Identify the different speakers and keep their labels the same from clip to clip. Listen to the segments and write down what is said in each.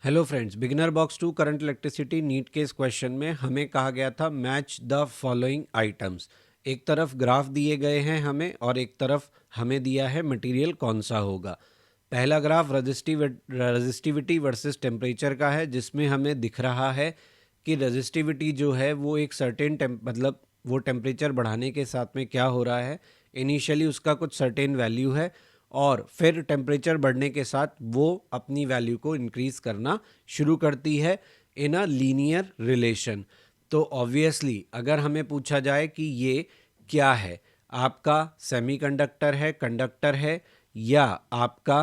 Speaker 1: Hello friends, beginner box 2 current electricity NEET के इस question में हमें कहा गया था मैच द फॉलोइंग आइटम्स। एक तरफ ग्राफ दिए गए हैं हमें और एक तरफ हमें दिया है मटेरियल कौन सा होगा। पहला ग्राफ रजिस्टिविटी वर्सेस टेम्परेचर का है, जिसमें हमें दिख रहा है कि रजिस्टिविटी जो है वो एक सर्टेन मतलब वो टेम्परेचर बढ़ाने के साथ में क्या हो रहा है, इनिशियली उसका कुछ सर्टेन वैल्यू है और फिर टेम्परेचर बढ़ने के साथ वो अपनी वैल्यू को इंक्रीज करना शुरू करती है इन अ लीनियर रिलेशन। तो ऑब्वियसली अगर हमें पूछा जाए कि ये क्या है, आपका सेमीकंडक्टर है, कंडक्टर है, या आपका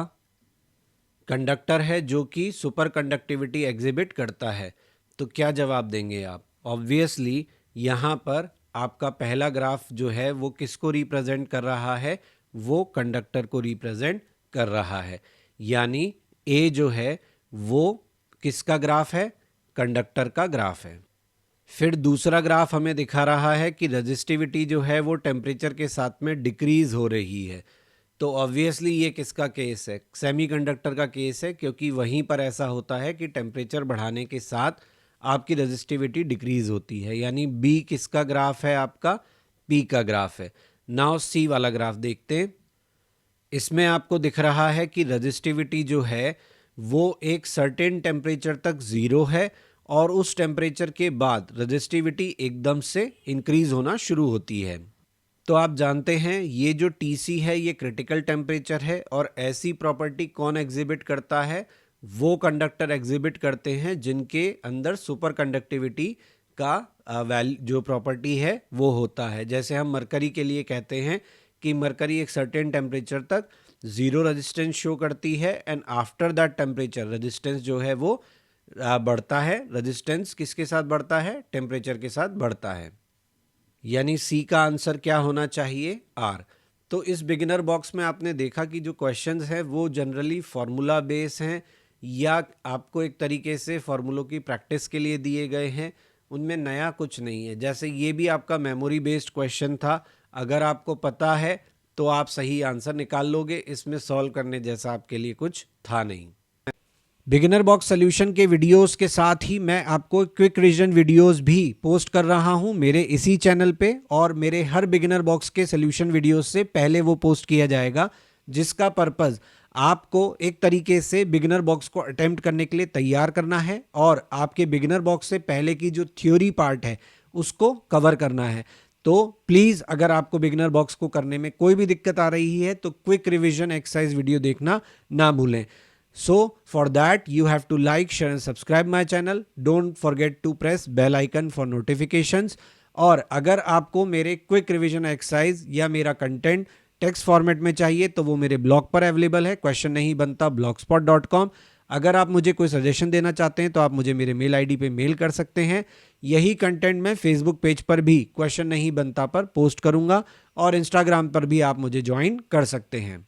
Speaker 1: कंडक्टर है जो कि सुपर कंडक्टिविटी एग्जिबिट करता है, तो क्या जवाब देंगे आप? ऑब्वियसली यहाँ पर आपका पहला ग्राफ जो है वो किसको रिप्रेजेंट कर रहा है? वो कंडक्टर को रिप्रेजेंट कर रहा है। यानी ए जो है वो किसका ग्राफ है? कंडक्टर का ग्राफ है। फिर दूसरा ग्राफ हमें दिखा रहा है कि रजिस्टिविटी जो है वो टेम्परेचर के साथ में डिक्रीज हो रही है। तो ऑब्वियसली ये किसका केस है? सेमीकंडक्टर का केस है, क्योंकि वहीं पर ऐसा होता है कि टेम्परेचर बढ़ाने के साथ आपकी रजिस्टिविटी डिक्रीज होती है। यानी बी किसका ग्राफ है? आपका पी का ग्राफ है। नाउ सी वाला ग्राफ देखते हैं। इसमें आपको दिख रहा है कि रजिस्टिविटी जो है वो एक सर्टेन टेम्परेचर तक ज़ीरो है और उस टेम्परेचर के बाद रजिस्टिविटी एकदम से इंक्रीज होना शुरू होती है। तो आप जानते हैं ये जो TC है ये क्रिटिकल टेम्परेचर है, और ऐसी प्रॉपर्टी कौन एग्जिबिट करता है? वो कंडक्टर एग्जिबिट करते हैं जिनके अंदर सुपर कंडक्टिविटी का जो प्रॉपर्टी है वो होता है। जैसे हम मरकरी के लिए कहते हैं कि मरकरी एक सर्टेन टेम्परेचर तक ज़ीरो रेजिस्टेंस शो करती है and after that temperature resistance जो है वो बढ़ता है। रेजिस्टेंस किसके साथ बढ़ता है? टेम्परेचर के साथ बढ़ता है। यानी सी का आंसर क्या होना चाहिए? आर। तो इस बिगिनर बॉक्स में आपने देखा कि जो क्वेश्चंस हैं वो जनरली फार्मूला बेस हैं या आपको एक तरीके से फार्मूलों की प्रैक्टिस के लिए दिए गए हैं, उनमें नया कुछ नहीं है। जैसे ये भी आपका मेमोरी बेस्ड क्वेश्चन था, अगर आपको पता है तो आप सही आंसर निकाल लोगे, इसमें सॉल्व करने जैसा आपके लिए कुछ था नहीं। बिगिनर बॉक्स सॉल्यूशन के वीडियोस के साथ ही मैं आपको क्विक रिवीजन वीडियोस भी पोस्ट कर रहा हूं मेरे इसी चैनल पे, और मेरे हर बिगिनर बॉक्स के सॉल्यूशन वीडियोस से पहले वो पोस्ट किया जाएगा, जिसका पर्पस आपको एक तरीके से बिगिनर बॉक्स को अटेम्प्ट करने के लिए तैयार करना है और आपके बिगिनर बॉक्स से पहले की जो थ्योरी पार्ट है उसको कवर करना है। तो प्लीज़ अगर आपको बिगिनर बॉक्स को करने में कोई भी दिक्कत आ रही है तो क्विक रिवीजन एक्सरसाइज वीडियो देखना ना भूलें। So for that you have to like, share and subscribe my channel. Don't forget to press bell icon for notifications. और अगर आपको मेरे क्विक रिवीजन एक्सरसाइज या मेरा कंटेंट टेक्स्ट फॉर्मेट में चाहिए तो वो मेरे ब्लॉग पर अवेलेबल है, क्वेश्चन नहीं बनता blogspot.com। अगर आप मुझे कोई सजेशन देना चाहते हैं तो आप मुझे मेरे मेल आईडी पे मेल कर सकते हैं। यही कंटेंट मैं फेसबुक पेज पर भी क्वेश्चन नहीं बनता पर पोस्ट करूंगा और इंस्टाग्राम पर भी आप मुझे ज्वाइन कर सकते हैं।